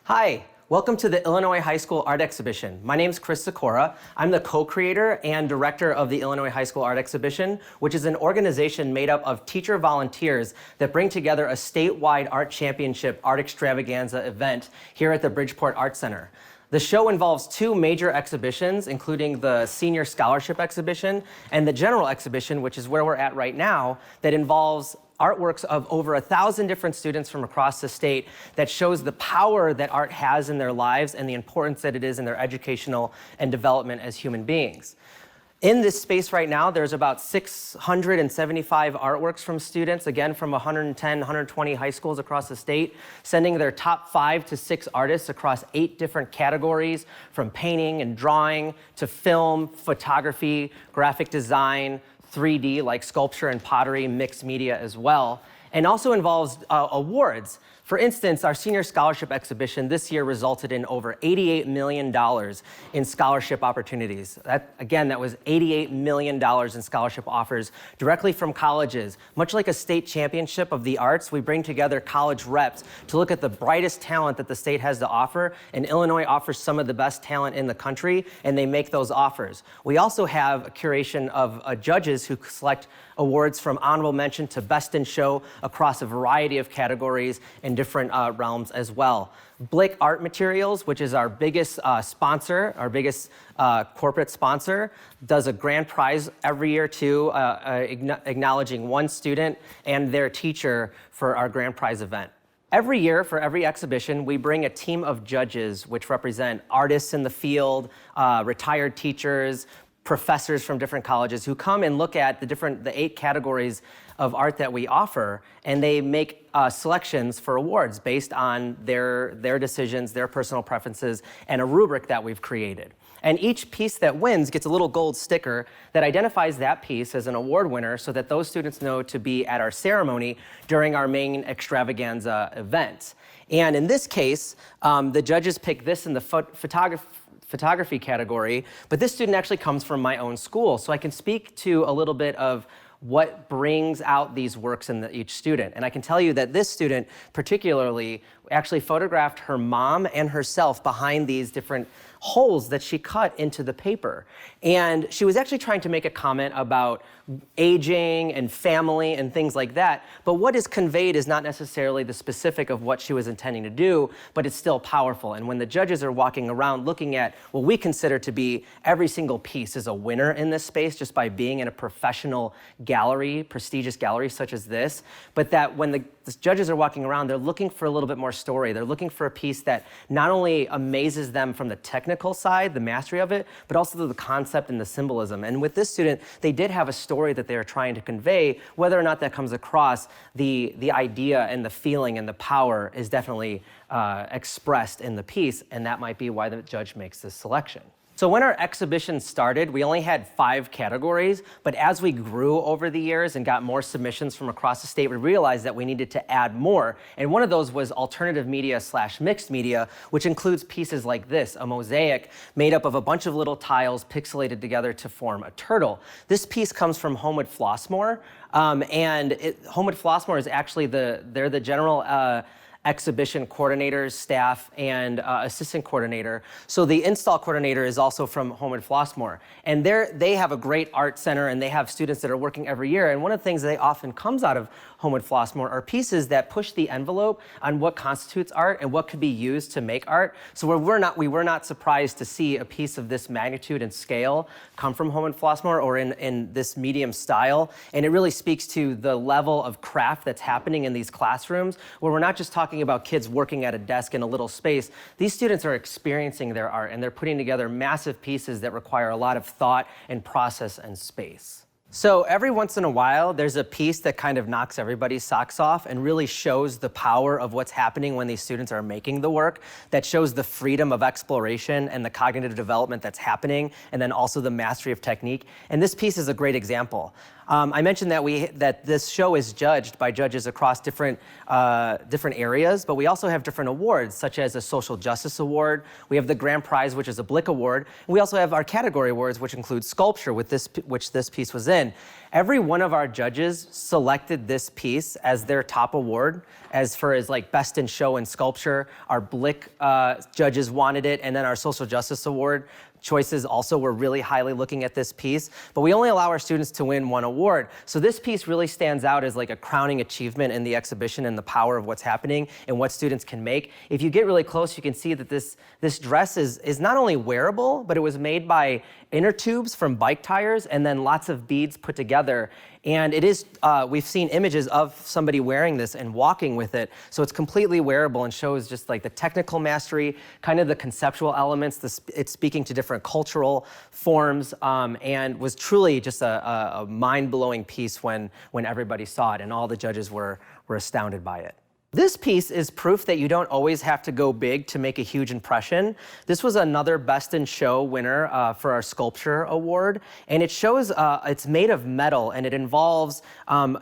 Hi, welcome to the Illinois High School Art Exhibition. My name is Chris Sikora. I'm the co-creator and director of the Illinois High School Art Exhibition, which is an organization made up of teacher volunteers that bring together a statewide art championship art extravaganza event here at the Bridgeport Art Center. The show involves two major exhibitions, including the Senior Scholarship Exhibition and the General Exhibition, which is where we're at right now, that involves artworks of over 1,000 different students from across the state that shows the power that art has in their lives and the importance that it is in their educational and development as human beings. In this space right now, there's about 675 artworks from students, again from 110, 120 high schools across the state, sending their top 5 to 6 artists across 8 different categories, from painting and drawing to film, photography, graphic design, 3D like sculpture and pottery, mixed media as well, and also involves awards. For instance, our Senior Scholarship Exhibition this year resulted in over $88 million in scholarship opportunities. That was $88 million in scholarship offers directly from colleges. Much like a state championship of the arts, we bring together college reps to look at the brightest talent that the state has to offer, and Illinois offers some of the best talent in the country, and they make those offers. We also have a curation of judges who select awards from honorable mention to best in show across a variety of categories in different realms as well. Blick Art Materials, which is our biggest sponsor, our biggest corporate sponsor, does a grand prize every year too, acknowledging one student and their teacher for our grand prize event. Every year, for every exhibition, we bring a team of judges which represent artists in the field, retired teachers, professors from different colleges who come and look at the 8 categories of art that we offer, and they make selections for awards based on their decisions, their personal preferences, and a rubric that we've created. And each piece that wins gets a little gold sticker that identifies that piece as an award winner so that those students know to be at our ceremony during our main extravaganza event. And in this case, the judges pick this in the photography category, but this student actually comes from my own school, so I can speak to a little bit of what brings out these works in each student. And I can tell you that this student particularly actually photographed her mom and herself behind these different holes that she cut into the paper. And she was actually trying to make a comment about aging and family and things like that, but what is conveyed is not necessarily the specific of what she was intending to do, but it's still powerful. And when the judges are walking around looking at what we consider to be every single piece is a winner in this space just by being in a professional gallery, prestigious gallery such as this, but that when the judges are walking around, they're looking for a little bit more story. They're looking for a piece that not only amazes them from the technical side, the mastery of it, but also the concept and the symbolism. And with this student, they did have a story that they are trying to convey. Whether or not that comes across, the idea and the feeling and the power is definitely expressed in the piece, and that might be why the judge makes this selection. So when our exhibition started, we only had 5 categories, but as we grew over the years and got more submissions from across the state, we realized that we needed to add more. And one of those was alternative media / mixed media, which includes pieces like this, a mosaic made up of a bunch of little tiles pixelated together to form a turtle. This piece comes from Homewood Flossmoor, and Homewood Flossmoor is actually they're the general exhibition coordinators, staff, and assistant coordinator. So the install coordinator is also from Homewood Flossmoor. And they have a great art center, and they have students that are working every year. And one of the things that often comes out of Homewood Flossmoor are pieces that push the envelope on what constitutes art and what could be used to make art. So we were not surprised to see a piece of this magnitude and scale come from Homewood Flossmoor or in this medium style. And it really speaks to the level of craft that's happening in these classrooms, where we're not just talking about kids working at a desk in a little space. These students are experiencing their art, and they're putting together massive pieces that require a lot of thought and process and space. So every once in a while, there's a piece that kind of knocks everybody's socks off and really shows the power of what's happening when these students are making the work, that shows the freedom of exploration and the cognitive development that's happening, and then also the mastery of technique. And this piece is a great example. I mentioned that this show is judged by judges across different areas, but we also have different awards, such as a Social Justice Award. We have the Grand Prize, which is a Blick Award. And we also have our category awards, which include sculpture, which this piece was in. again, every one of our judges selected this piece as their top award, as like best in show and sculpture. Our Blick judges wanted it, and then our social justice award choices also were really highly looking at this piece, but we only allow our students to win one award. So this piece really stands out as like a crowning achievement in the exhibition and the power of what's happening and what students can make. If you get really close, you can see that this dress is not only wearable, but it was made by inner tubes from bike tires and then lots of beads put together. And it is, we've seen images of somebody wearing this and walking with it. So it's completely wearable and shows just like the technical mastery, kind of the conceptual elements, it's speaking to different cultural forms, and was truly just a mind-blowing piece when everybody saw it, and all the judges were astounded by it. This piece is proof that you don't always have to go big to make a huge impression. This was another Best in Show winner for our Sculpture Award, and it shows, it's made of metal, and it involves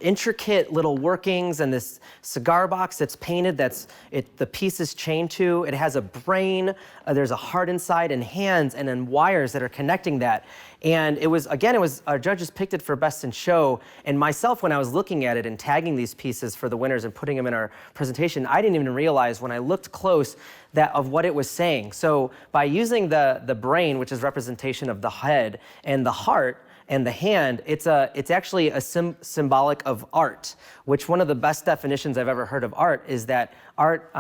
intricate little workings and this cigar box that's painted, the piece is chained to. It has a brain, there's a heart inside, and hands, and then wires that are connecting that. And it was, our judges picked it for Best in Show, and myself, when I was looking at it and tagging these pieces for the winners and putting them in our presentation, I didn't even realize when I looked close of what it was saying. So by using the brain, which is representation of the head, and the heart, and the hand, it's actually a symbolic of art, which one of the best definitions I've ever heard of art is that art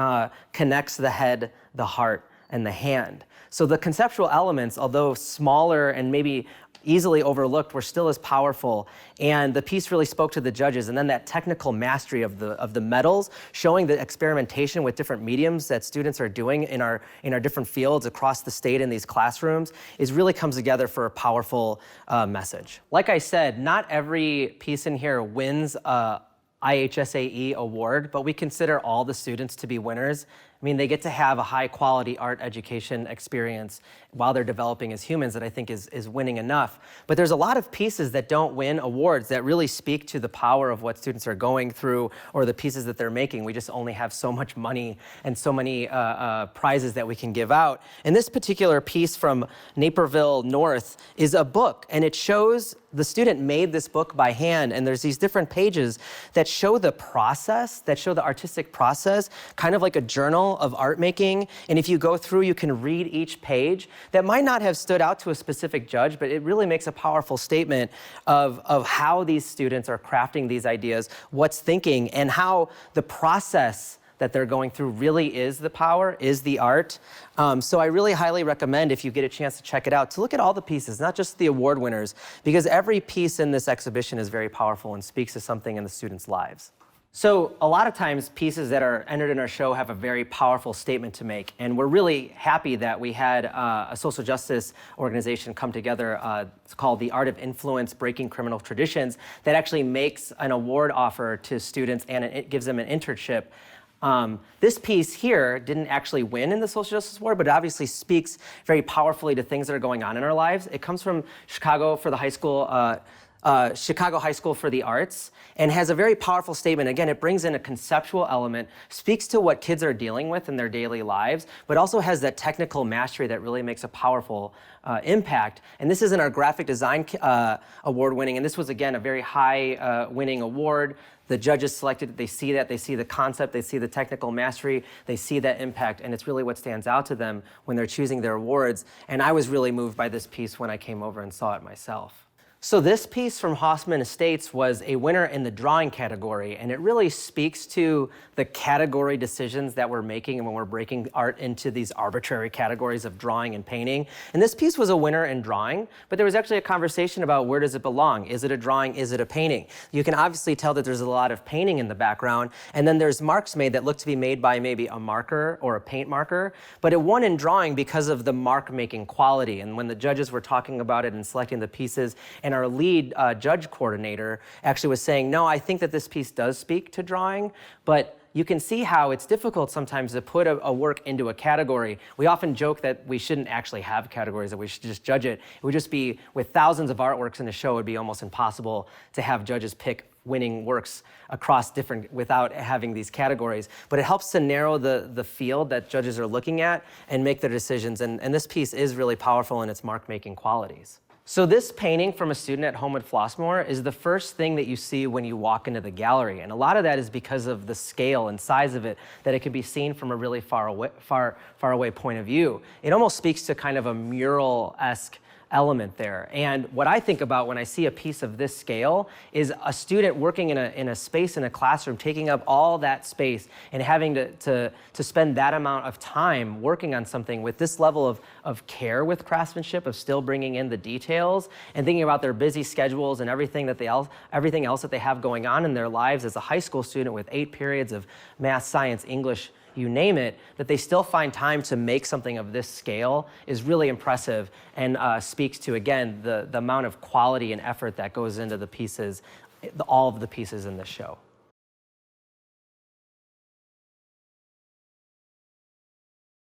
connects the head, the heart, and the hand. So the conceptual elements, although smaller and maybe easily overlooked, were still as powerful. And the piece really spoke to the judges. And then that technical mastery of the metals, showing the experimentation with different mediums that students are doing in our different fields across the state in these classrooms, really comes together for a powerful message. Like I said, not every piece in here wins a IHSAE award, but we consider all the students to be winners. I mean, they get to have a high quality art education experience while they're developing as humans that I think is winning enough. But there's a lot of pieces that don't win awards that really speak to the power of what students are going through or the pieces that they're making. We just only have so much money and so many prizes that we can give out. And this particular piece from Naperville North is a book, and it shows the student made this book by hand, and there's these different pages that show the process, that show the artistic process, kind of like a journal of art making. And if you go through, you can read each page. That might not have stood out to a specific judge, but it really makes a powerful statement of how these students are crafting these ideas, what's thinking, and how the process that they're going through really is the power, is the art. So I really highly recommend, if you get a chance to check it out, to look at all the pieces, not just the award winners, because every piece in this exhibition is very powerful and speaks to something in the students' lives. So a lot of times pieces that are entered in our show have a very powerful statement to make, and we're really happy that we had a social justice organization come together. It's called the Art of Influence, Breaking Criminal Traditions, that actually makes an award offer to students, and it gives them an internship. This piece here didn't actually win in the Social Justice Award, but it obviously speaks very powerfully to things that are going on in our lives. It comes from Chicago for the high school, Chicago High School for the Arts, and has a very powerful statement. Again, it brings in a conceptual element, speaks to what kids are dealing with in their daily lives, but also has that technical mastery that really makes a powerful impact. And this is in our graphic design award winning, and this was, again, a very high winning award. The judges selected it, they see that, they see the concept, they see the technical mastery, they see that impact, and it's really what stands out to them when they're choosing their awards. And I was really moved by this piece when I came over and saw it myself. So this piece from Hoffman Estates was a winner in the drawing category, and it really speaks to the category decisions that we're making when we're breaking art into these arbitrary categories of drawing and painting. And this piece was a winner in drawing, but there was actually a conversation about where does it belong? Is it a drawing? Is it a painting? You can obviously tell that there's a lot of painting in the background, and then there's marks made that look to be made by maybe a marker or a paint marker, but it won in drawing because of the mark-making quality. And when the judges were talking about it and selecting the pieces, and our lead judge coordinator actually was saying, no, I think that this piece does speak to drawing, but you can see how it's difficult sometimes to put a work into a category. We often joke that we shouldn't actually have categories, that we should just judge it. It would just be, with thousands of artworks in the show, it would be almost impossible to have judges pick winning works across different, without having these categories. But it helps to narrow the field that judges are looking at and make their decisions. And this piece is really powerful in its mark-making qualities. So this painting from a student at Homewood Flossmoor is the first thing that you see when you walk into the gallery. And a lot of that is because of the scale and size of it, that it can be seen from a really far away point of view. It almost speaks to kind of a mural-esque element there. And what I think about when I see a piece of this scale is a student working in a space in a classroom, taking up all that space and having to spend that amount of time working on something with this level of care with craftsmanship, of still bringing in the details and thinking about their busy schedules and everything else that they have going on in their lives as a high school student with 8 periods of math, science, English, you name it, that they still find time to make something of this scale is really impressive and speaks to, again, the amount of quality and effort that goes into the pieces, all of the pieces in this show.